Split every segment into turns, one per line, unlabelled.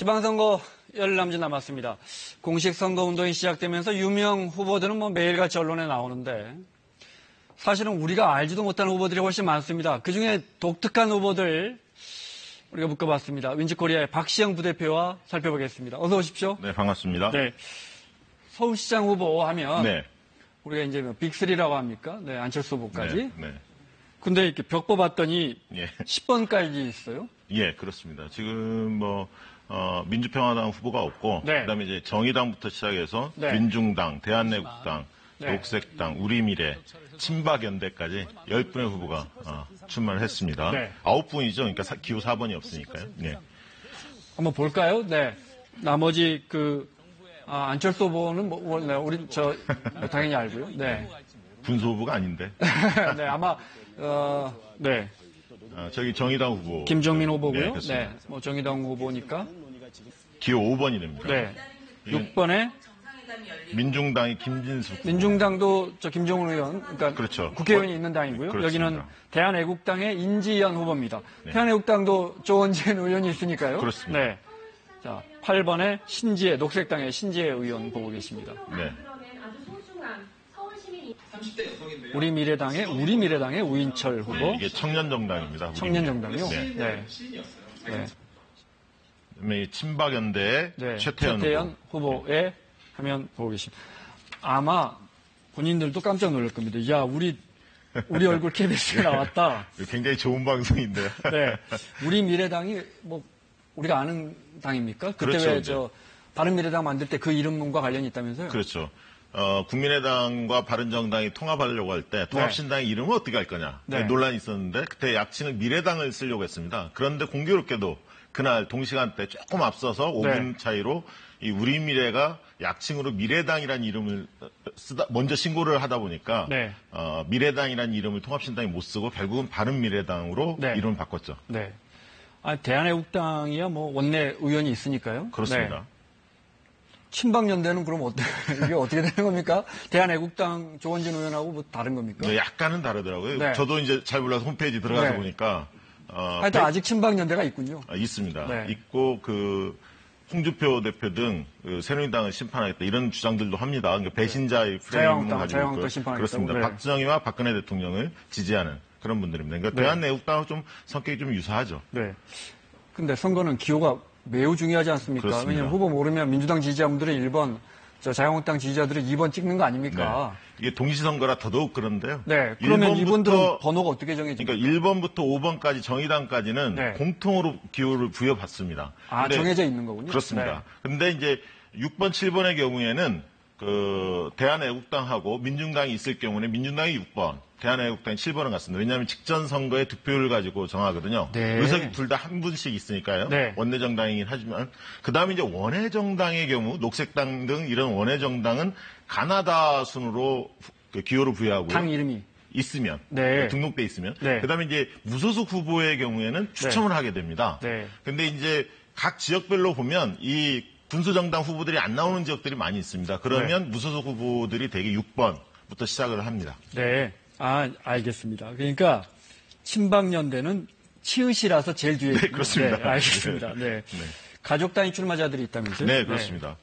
지방선거 열 남짓 남았습니다. 공식 선거운동이 시작되면서 유명 후보들은 매일같이 언론에 나오는데 사실은 우리가 알지도 못하는 후보들이 훨씬 많습니다. 그중에 독특한 후보들 우리가 묶어봤습니다. 윈지코리아의 박시영 부대표와 살펴보겠습니다. 어서 오십시오.
네, 반갑습니다.
네. 서울시장 후보 하면
네.
우리가 이제 빅3라고 합니까? 네, 안철수 후보까지.
네. 네.
근데 이렇게 벽 뽑았더니
예.
10번까지 있어요?
예, 그렇습니다. 지금 민주평화당 후보가 없고,
네.
그다음에 이제 정의당부터 시작해서
네.
민중당, 대한애국당,
네.
녹색당, 우리미래, 친박연대까지 10분의 후보가 출마를 했습니다.
네.
9분이죠. 그러니까 기호 4번이 없으니까요. 네.
한번 볼까요? 네. 나머지 안철수 후보는 우리 당연히 알고요. 네.
분수 후보가 아닌데.
네, 아마 네.
저기 정의당 후보.
김정민 후보고요.
네,
네. 정의당 후보니까
기호 5번이 됩니다.
네. 6번에
민중당이 김진숙 후보.
민중당도 김종훈 의원, 그러니까
그렇죠.
국회의원이 있는 당이고요.
그렇습니다.
여기는 대한애국당의 인지연 후보입니다.
네.
대한애국당도 조원진 의원이 있으니까요.
그렇습니다.
네. 자, 8번에 신지혜, 녹색당의 신지혜 의원 보고 계십니다.
네.
우리미래당의 우인철 후보.
네, 이게 청년정당입니다.
청년정당이요?
네.
네. 네.
그다음에 친박연대의
네.
최태현
후보의 화면 보고 계십니다. 아마 본인들도 깜짝 놀랄 겁니다. 야, 우리 얼굴 KBS에 나왔다.
굉장히 좋은 방송인데요.
네. 우리미래당이 우리가 아는 당입니까? 그때
그렇죠,
왜 바른미래당 만들 때 그 이름과 관련이 있다면서요?
그렇죠. 국민의당과 바른정당이 통합하려고 할 때 통합신당의 이름을 어떻게 할 거냐
네.
논란이 있었는데 그때 약칭을 미래당을 쓰려고 했습니다. 그런데 공교롭게도 그날 동시간대 조금 앞서서 5분 차이로 이 우리미래가 약칭으로 미래당이라는 이름을 먼저 신고를 하다 보니까
네.
미래당이라는 이름을 통합신당이 못 쓰고 결국은 바른미래당으로
네.
이름을 바꿨죠.
네. 대한애국당이야 원내 의원이 있으니까요.
그렇습니다.
네. 친박연대는 그럼 이게 어떻게 되는 겁니까? 대한애국당 조원진 의원하고 다른 겁니까?
네, 약간은 다르더라고요.
네.
저도 이제 잘 몰라서 홈페이지 들어가서
네.
보니까
하여튼 아직 친박연대가 있군요.
있습니다.
네.
있고 홍준표 대표 등 새누리당을 심판하겠다 이런 주장들도 합니다. 그러니까 배신자의 프레임을 가지고
자유한국당 심판하겠다고.
그렇습니다.
네.
박정희와 박근혜 대통령을 지지하는 그런 분들입니다. 그러니까
네.
대한애국당하고 좀 성격이 좀 유사하죠.
네. 근데 선거는 기호가 매우 중요하지 않습니까?
그렇습니다.
왜냐하면 후보 모르면 민주당 지지자분들은 1번, 자유한국당 지지자들은 2번 찍는 거 아닙니까?
네. 이게 동시선거라 더더욱 그런데요.
네. 그러면 이분들은 번호가 어떻게 정해집니까?
그러니까 1번부터 5번까지 정의당까지는
네.
공통으로 기호를 부여받습니다.
정해져 있는 거군요.
그렇습니다. 그런데 이제 6번, 7번의 경우에는 대한애국당하고 민중당이 있을 경우는 민중당이 6번, 대한애국당이 7번을 갔습니다. 왜냐하면 직전 선거의 득표율을 가지고 정하거든요.
네.
의석이 둘 다 한 분씩 있으니까요.
네.
원내정당이긴 하지만 그다음에 이제 원외정당의 경우 녹색당 등 이런 원외정당은 가나다 순으로 기호를 부여하고요.
당 이름이
있으면
네.
등록돼 있으면
네.
그다음에 이제 무소속 후보의 경우에는 추첨을 하게 됩니다.
네.
근데 이제 각 지역별로 보면 이 군수정당 후보들이 안 나오는 지역들이 많이 있습니다. 그러면 무소속 후보들이 대개 6번부터 시작을 합니다.
네. 알겠습니다. 그러니까 친박연대는 치읓이라서 제일 뒤에.
네, 그렇습니다.
네, 알겠습니다. 네. 가족 단위 출마자들이 있다면서요?
네, 그렇습니다.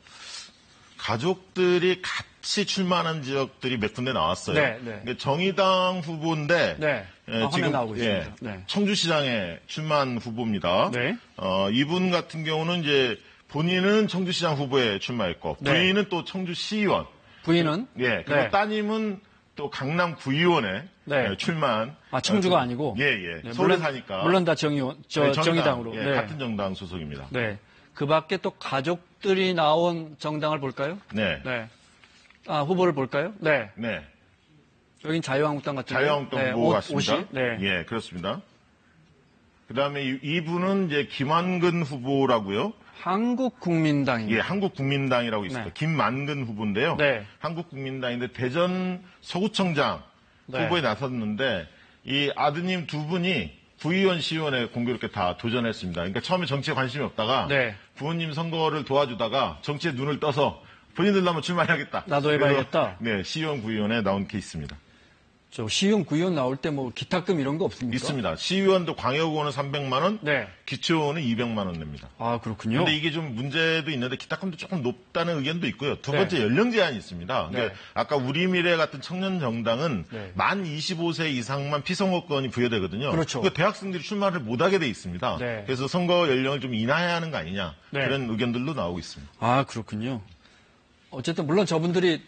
가족들이 같이 출마하는 지역들이 몇 군데 나왔어요.
네, 네.
근데 정의당 후보인데
네. 화면 나오고 있습니다. 네.
청주시장에 출마한 후보입니다.
네.
이분 같은 경우는 이제 본인은 청주시장 후보에 출마했고
네.
부인은 또 청주시의원.
부인은?
예. 그리고
네.
따님은 또 강남 구의원에
네.
출마한.
청주가 아니고?
예.
네,
서울에 사니까.
물론 다 정의당으로.
예,
네.
같은 정당 소속입니다.
네. 그 밖에 또 가족들이 나온 정당을 볼까요?
네.
네. 후보를 볼까요? 네.
네.
여긴 자유한국당 같은데.
자유한국당 후보 같습니다.
옷이? 네.
예, 그렇습니다. 그 다음에 이분은 이제 김한근 후보라고요.
한국국민당입니다.
예, 한국국민당이라고 있습니다.
네.
김만근 후보인데요.
네.
한국국민당인데 대전 서구청장
네.
후보에 나섰는데 이 아드님 두 분이 구의원, 시의원에 공교롭게 다 도전했습니다. 그러니까 처음에 정치에 관심이 없다가
네.
부모님 선거를 도와주다가 정치에 눈을 떠서 본인들도 한번 출마해야겠다.
나도 해봐야겠다.
그래서, 네, 시의원, 구의원에 나온 케이스입니다.
저 시의원, 구의원 나올 때 뭐 기탁금 이런 거 없습니까?
있습니다. 시의원도 광역의원은 300만 원,
네.
기초의원은 200만 원 냅니다.
아, 그렇군요.
근데 이게 좀 문제도 있는데 기탁금도 조금 높다는 의견도 있고요. 두
네.
번째 연령 제한이 있습니다. 그러니까
네.
아까 우리미래 같은 청년 정당은
네.
만 25세 이상만 피선거권이 부여되거든요.
그렇죠.
그러니까 대학생들이 출마를 못하게 돼 있습니다.
네.
그래서 선거 연령을 좀 인하해야 하는 거 아니냐
네.
그런 의견들도 나오고 있습니다.
아, 그렇군요. 어쨌든 물론 저분들이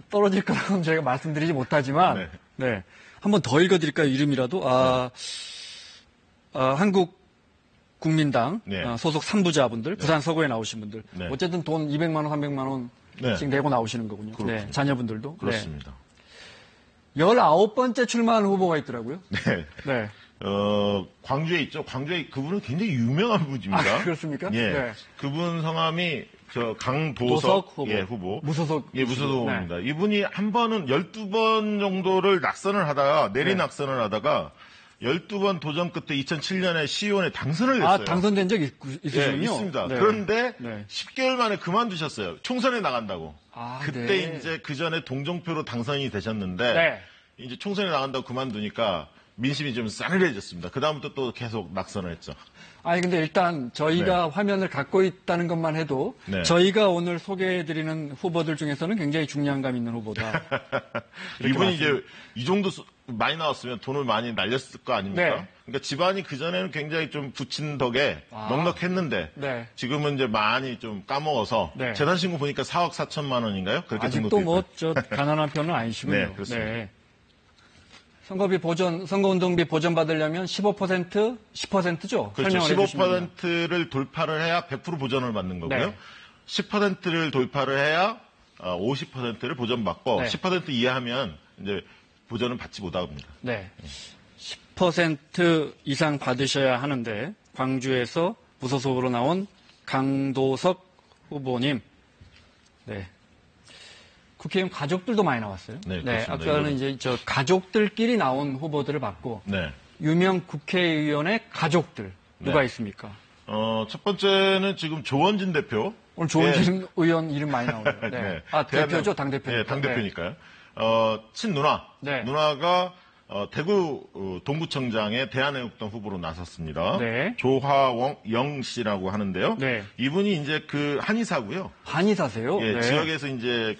떨어질 거라고는 저희가 말씀드리지 못하지만
네.
네. 한번 더 읽어드릴까요? 이름이라도. 한국국민당
네.
소속 3부자분들, 부산 서구에 나오신 분들.
네.
어쨌든 돈 200만 원, 300만 원씩
네.
내고 나오시는 거군요.
그렇군요.
네. 자녀분들도.
그렇습니다.
네. 19번째 출마한 후보가 있더라고요.
네.
네.
광주에 있죠. 광주에 그분은 굉장히 유명한 분입니다.
아, 그렇습니까?
예.
네.
그분 성함이 강도석
도석 후보.
예, 후보.
무소속.
예, 무소속
네.
후보입니다. 이분이 한 번은 12번 정도를 낙선을 하다가 내리 낙선을 하다가 12번 도전 끝에 2007년에 시의원에 당선을 했어요.
아, 당선된 적 있으시군요.
예, 있습니다.
네.
그런데
네.
10개월 만에 그만두셨어요. 총선에 나간다고.
아,
그때
네.
이제 그 전에 동정표로 당선이 되셨는데
네.
이제 총선에 나간다고 그만두니까 민심이 좀 싸늘해졌습니다. 그다음부터 또 계속 낙선을 했죠.
아니, 근데 일단 저희가 화면을 갖고 있다는 것만 해도
네.
저희가 오늘 소개해드리는 후보들 중에서는 굉장히 중량감 있는 후보다.
이분이 이제 이 정도 많이 나왔으면 돈을 많이 날렸을 거 아닙니까?
네.
그러니까 집안이 그전에는 굉장히 좀 부친 덕에 넉넉했는데
네.
지금은 이제 많이 좀 까먹어서
네.
재산 신고 보니까 4억 4천만 원인가요? 그렇게
아직도
등록돼
뭐,
있어요.
가난한 편은 아니시군요.
네, 그렇습니다.
선거운동비 보전 받으려면 15%, 10%죠?
그렇죠.
설명을 해주시면.
15%를 돌파를 해야 100% 보전을 받는 거고요.
네.
10%를 돌파를 해야 50%를 보전받고
네.
10% 이하하면 이제 보전은 받지 못합니다.
네. 10% 이상 받으셔야 하는데 광주에서 무소속으로 나온 강도석 후보님. 네. 국회의원 가족들도 많이 나왔어요.
네, 그렇습니다.
아까는 이제 저 가족들끼리 나온 후보들을 봤고
네.
유명 국회의원의 가족들 누가
네.
있습니까?
첫 번째는 지금 조원진 대표.
오늘 조원진 의원 이름 많이 나오네요. 네.
네.
아, 대표죠, 당대표.
네, 당대표니까요. 친누나.
네.
누나가 대구 동구청장의 대한애국당 후보로 나섰습니다.
네.
조화영 씨라고 하는데요.
네.
이분이 이제 그 한의사고요.
한의사세요?
예,
네.
지역에서 이제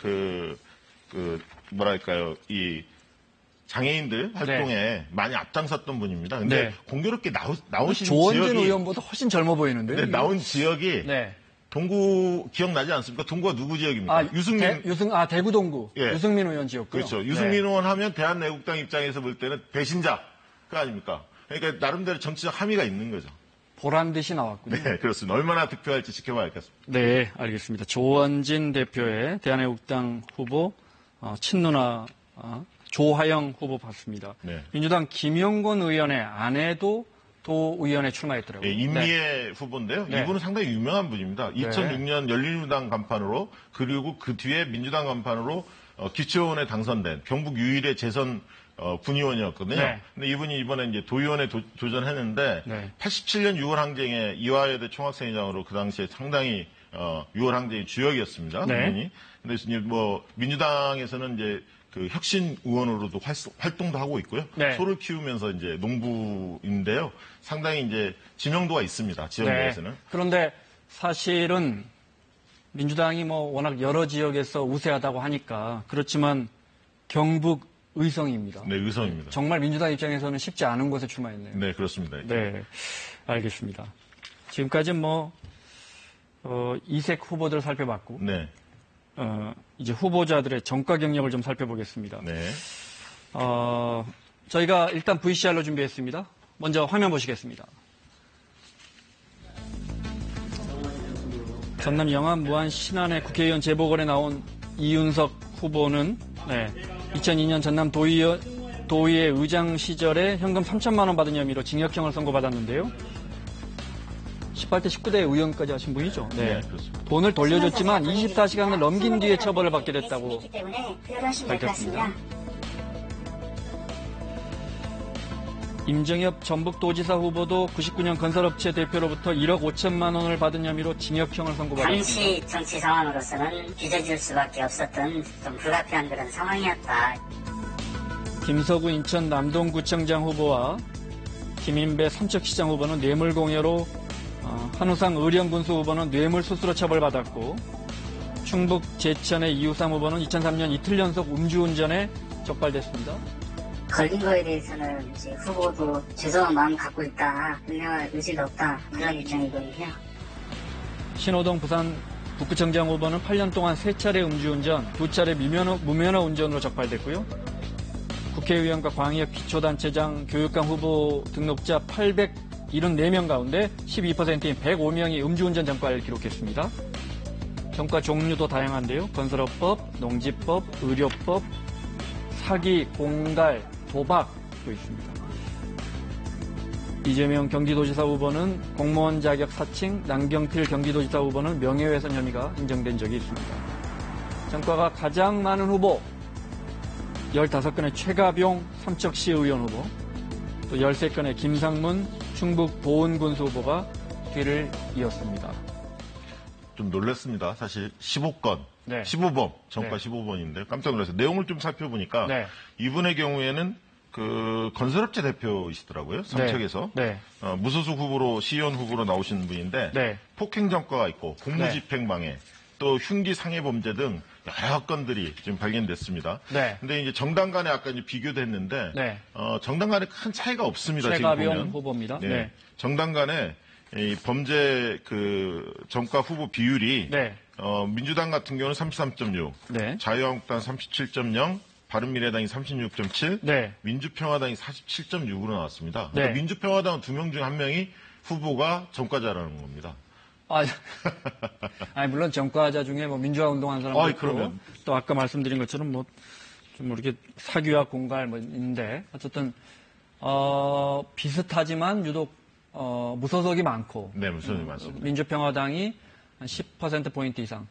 뭐랄까요, 이 장애인들 활동에 많이 앞장섰던 분입니다. 근데
네.
공교롭게 나오신
조원진
지역이
의원보다 훨씬 젊어 보이는데요.
네, 나온 지역이
네.
동구 기억나지 않습니까? 동구가 누구 지역입니까? 유승민.
대구 동구.
예.
유승민 의원 지역고요.
그렇죠. 유승민 의원 하면 대한애국당 입장에서 볼 때는 배신자가 아닙니까? 그러니까 나름대로 정치적 함의가 있는 거죠.
보란 듯이 나왔군요.
네, 그렇습니다. 얼마나 득표할지 지켜봐야겠습니다.
네, 알겠습니다. 조원진 대표의 대한애국당 후보, 친누나 조하영 후보 봤습니다.
네.
민주당 김용곤 의원의 아내도 도의원에 출마했더라고요.
예, 임미애 후보인데요.
네.
이분은 상당히 유명한 분입니다. 2006년 열린우리당 간판으로 그리고 그 뒤에 민주당 간판으로 기초의원에 당선된 경북 유일의 재선 군의원이었거든요.
네.
근데 이분이 이번에 이제 도의원에 도전했는데
네.
87년 6월 항쟁에 이화여대 총학생회장으로 그 당시에 상당히 6월 항쟁의 주역이었습니다.
네.
이분이. 근데 이제 뭐 민주당에서는 이제 그 혁신 의원으로도 활동도 하고 있고요.
네.
소를 키우면서 이제 농부인데요. 상당히 이제 지명도가 있습니다. 지역 내에서는.
네. 그런데 사실은 민주당이 뭐 워낙 여러 지역에서 우세하다고 하니까 그렇지만 경북 의성입니다.
네, 의성입니다.
정말 민주당 입장에서는 쉽지 않은 곳에 출마했네요.
네, 그렇습니다.
네, 알겠습니다. 지금까지 이색 후보들 살펴봤고,
네,
이제 후보자들의 정가 경력을 좀 살펴보겠습니다.
네.
저희가 일단 VCR로 준비했습니다. 먼저 화면 보시겠습니다. 전남 영암 무안 신안의 국회의원 재보궐에 나온 이윤석 후보는 2002년 전남 도의회 의장 시절에 현금 3천만 원 받은 혐의로 징역형을 선고받았는데요. 18대 19대 의원까지 하신 분이죠.
네, 그렇습니다.
돈을 돌려줬지만 24시간을 넘긴 뒤에 처벌을 받게 됐다고 밝혔습니다.
밝혔습니다.
임정엽 전북도지사 후보도 99년 건설업체 대표로부터 1억 5천만 원을 받은 혐의로 징역형을 선고받았습니다.
당시 정치 상황으로서는 빚어질 수밖에 없었던 좀 불가피한 그런 상황이었다.
김서구 인천 남동구청장 후보와 김인배 삼척시장 후보는 뇌물공여로, 한우상 의령군수 후보는 뇌물수수로 처벌받았고, 충북 제천의 이우삼 후보는 2003년 이틀 연속 음주운전에 적발됐습니다.
걸린 거에 대해서는 이제 후보도 죄송한 마음 갖고 있다. 변명할 의지도 없다. 그런 입장이거든요.
신호동 부산 북구청장 후보는 8년 동안 3차례 음주운전, 2차례 무면허 운전으로 적발됐고요. 국회의원과 광역 기초단체장 교육감 후보 등록자 874명 가운데 12%인 105명이 음주운전 전과를 기록했습니다. 전과 종류도 다양한데요. 건설업법, 농지법, 의료법, 사기, 공갈, 도박도 있습니다. 이재명 경기도지사 후보는 공무원 자격 사칭, 남경필 경기도지사 후보는 명예훼손 혐의가 인정된 적이 있습니다. 전과가 가장 많은 후보 15건의 최가병 삼척시 의원 후보, 또 13건의 김상문 충북 보은군수 후보가 뒤를 이었습니다.
좀 놀랐습니다. 사실 15건,
네.
15번, 전과
네.
15번인데 깜짝 놀랐어요. 내용을 좀 살펴보니까
네.
이분의 경우에는 그 건설업체 대표이시더라고요. 삼척에서.
네.
무소속 후보로 시의원 후보로 나오신 분인데
네.
폭행 전과가 있고 공무집행방해 또 흉기 상해 범죄 등 여러 건들이 지금 발견됐습니다.
네.
근데 이제 정당 간에 아까 이제 비교도 했는데
네.
정당 간에 큰 차이가 없습니다. 지금
최가병
보면.
후보입니다.
네.
네.
정당 간에 이 범죄 그 전과 후보 비율이
네.
민주당 같은 경우는 33.6,
네.
자유한국당 37.0, 바른미래당이 36.7,
네.
민주평화당이 47.6으로 나왔습니다.
네.
그러니까 민주평화당 2명 중 1명이 후보가 전과자라는 겁니다.
아니, 물론 전과자 중에 뭐 민주화 운동한 사람도 있고,
그러면.
또 아까 말씀드린 것처럼 뭐 좀 이렇게 사기와 공갈 뭐 있는데 어쨌든 비슷하지만 유독 무소속이 많고,
네, 무슨 맞습니다.
민주평화당이 한 10%포인트 이상,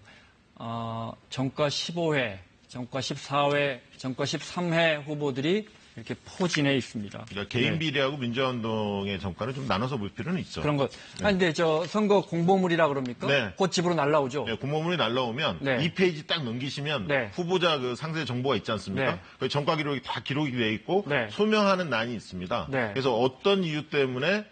전과 15회, 전과 14회, 전과 13회 후보들이 이렇게 포진해 있습니다.
그러니까 개인 비리하고 민주화운동의 전과를 좀 나눠서 볼 필요는 있죠.
그런 것. 아니, 근데 저 선거 공보물이라 그럽니까?
네.
곧 집으로 날라오죠.
네, 공모문이 날라오면
네.
2페이지 딱 넘기시면
네.
후보자 그 상세 정보가 있지 않습니까?
네.
그 전과 기록이 다 기록이 돼 있고
네.
소명하는 난이 있습니다.
네.
그래서 어떤 이유 때문에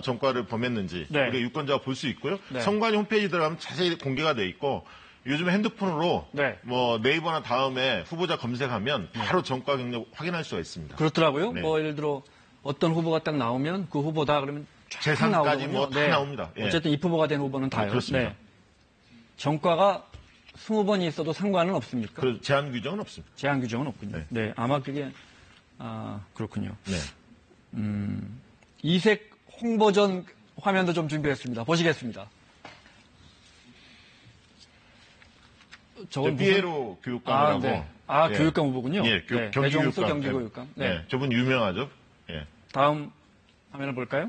전과를 범했는지
네.
우리가 유권자가 볼 수 있고요.
네.
선관위 홈페이지 들어가면 자세히 공개가 돼 있고 요즘 핸드폰으로
네.
뭐 네이버나 다음에 후보자 검색하면 바로 전과 경력 확인할 수가 있습니다.
그렇더라고요.
네.
뭐 예를 들어 어떤 후보가 딱 나오면 그 후보다 그러면 쫙
재산까지
나오거든요.
뭐 다 나옵니다. 예.
어쨌든 입 후보가 된 후보는 다요.
그렇습니다.
전과가 20번이 있어도 상관은 없습니까?
그 제한 규정은 없습니다.
제한 규정은 없군요.
네.
네. 아마 그게 그렇군요.
네.
이색 홍보전 화면도 좀 준비했습니다. 보시겠습니다. 저건
피에로 교육감이라고.
네.
예.
교육감 후보군요.
예,
네.
경기교육감.
배종수 경기교육감. 네.
네, 저분 유명하죠. 예.
다음 화면을 볼까요?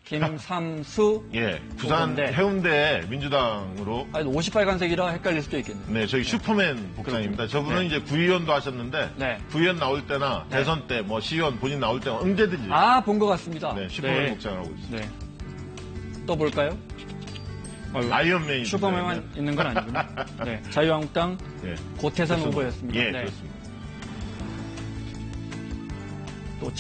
김삼수.
예, 부산
후보인데.
해운대 민주당으로.
아니, 58간색이라 헷갈릴 수도 있겠네요.
네, 저희 슈퍼맨 복장입니다. 저분은
네.
이제 구의원도 하셨는데,
네.
구의원 나올 때나
네.
대선 때, 뭐 시의원 본인 나올 때나 언제든지.
본 것 같습니다.
네, 슈퍼맨 복장을 하고 있습니다.
네. 또 볼까요?
아이언맨이.
슈퍼맨만 있는 건 아니군요. 네. 자유한국당
예.
고태선
그렇습니다.
후보였습니다.
예,
네.
그렇습니다.
또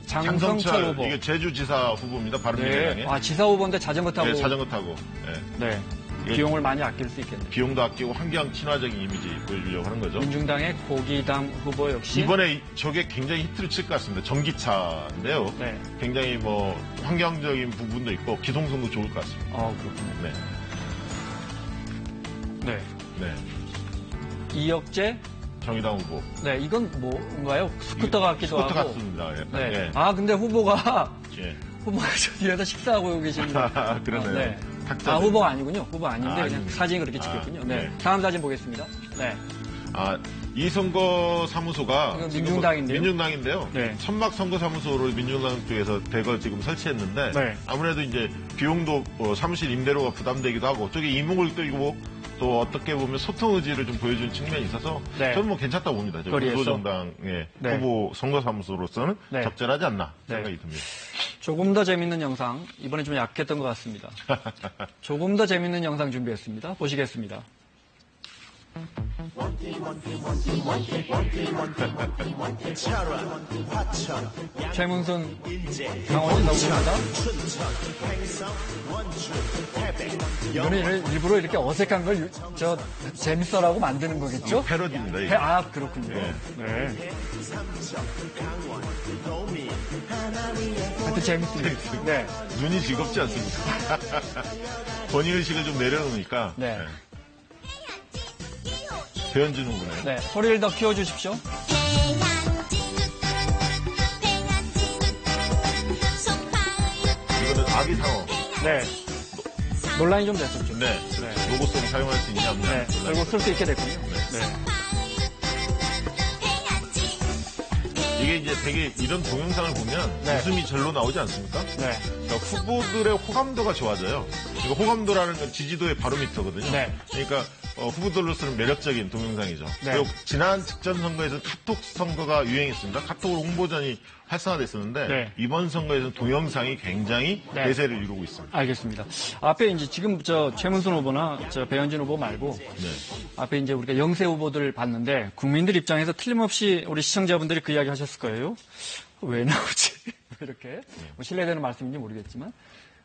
장성철 후보.
이게 제주지사 후보입니다. 바른미래당에.
네. 지사 후보인데 자전거 타고.
네, 자전거 타고. 예.
네.
이게
비용을 많이 아낄 수 있겠네요.
비용도 아끼고 환경 친화적인 이미지 보여주려고 하는 거죠.
민중당의 고기담 후보 역시.
이번에 저게 굉장히 히트를 칠 것 같습니다. 전기차인데요.
네.
굉장히 뭐 환경적인 부분도 있고 기동성도 좋을 것 같습니다.
그렇군요.
네.
네.
네.
이혁재.
정의당 후보.
네. 이건 뭔가요? 스쿠터 같기도
스쿠터
하고.
같습니다. 예.
네.
예.
근데 후보가
예.
저 뒤에서 식사하고 계시는데.
그러네요.
네.
탁자.
후보가 아니군요. 후보 아닌데 그냥
아닙니다.
사진이 그렇게 찍혔군요. 네.
네.
다음 사진 보겠습니다. 네.
이 선거 사무소가
이거
지금
민중당인데요?
민중당인데요.
네.
천막 선거 사무소를 민중당 쪽에서 대거 지금 설치했는데
네.
아무래도 이제 비용도 사무실 임대료가 부담되기도 하고 쪽에 이목을 끌고 또 어떻게 보면 소통 의지를 좀 보여주는 측면이 있어서
네.
저는 뭐 괜찮다고 봅니다.
거리에서?
구소정당의
네.
후보 선거 사무소로서는
네.
적절하지 않나
네.
생각이 듭니다.
조금 더 재밌는 영상, 이번에 좀 약했던 것 같습니다. 조금 더 재밌는 영상 준비했습니다. 보시겠습니다. 최문순 강원이 나옵니다. 이거는 일부러 이렇게 어색한 걸 재밌어라고 만드는 거겠죠?
패러디입니다. 이게.
아, 그렇군요. 네. 하여튼 재밌습니다. 네.
눈이 즐겁지 않습니다. 본의의식을 좀 내려놓으니까.
네.
배현진 후보네요.
네. 소리를 더 키워주십시오.
이거는 아기 상어.
네. 논란이 좀 됐었죠.
네. 로고송 사용할 수 있냐 없냐.
네. 결국 쓸 수 있게 됐군요. 네.
이게 이제 되게 이런 동영상을 보면
네.
웃음이 절로 나오지 않습니까?
네.
그러니까 후보들의 호감도가 좋아져요. 이거 호감도라는 건 지지도의 바로미터거든요.
네.
그러니까 후보들로서는 매력적인 동영상이죠.
네.
그리고 지난 직전 선거에서 카톡 선거가 유행했습니다. 카톡으로 홍보전이 활성화됐었는데
네.
이번 선거에서는 동영상이 굉장히
네.
대세를 이루고 있습니다.
알겠습니다. 앞에 이제 지금 최문순 후보나 배현진 후보 말고
네.
앞에 이제 우리가 영세 후보들을 봤는데 국민들 입장에서 틀림없이 우리 시청자분들이 그 이야기 하셨을 거예요. 왜 나오지? 왜 이렇게? 뭐 신뢰되는 말씀인지 모르겠지만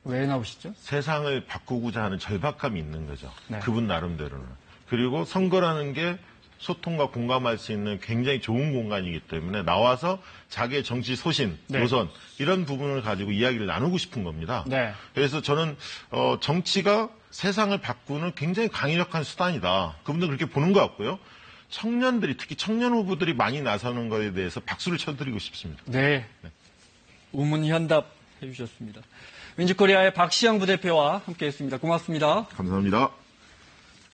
왜 나오시죠?
세상을 바꾸고자 하는 절박함이 있는 거죠.
네.
그분 나름대로는. 그리고 선거라는 게 소통과 공감할 수 있는 굉장히 좋은 공간이기 때문에 나와서 자기의 정치 소신,
네.
노선 이런 부분을 가지고 이야기를 나누고 싶은 겁니다.
네.
그래서 저는 정치가 세상을 바꾸는 굉장히 강력한 수단이다. 그분들 그렇게 보는 것 같고요. 청년들이 특히 청년 후보들이 많이 나서는 것에 대해서 박수를 쳐드리고 싶습니다.
네. 우문현답 해주셨습니다. 민주코리아의 박시영 부대표와 함께했습니다. 고맙습니다.
감사합니다.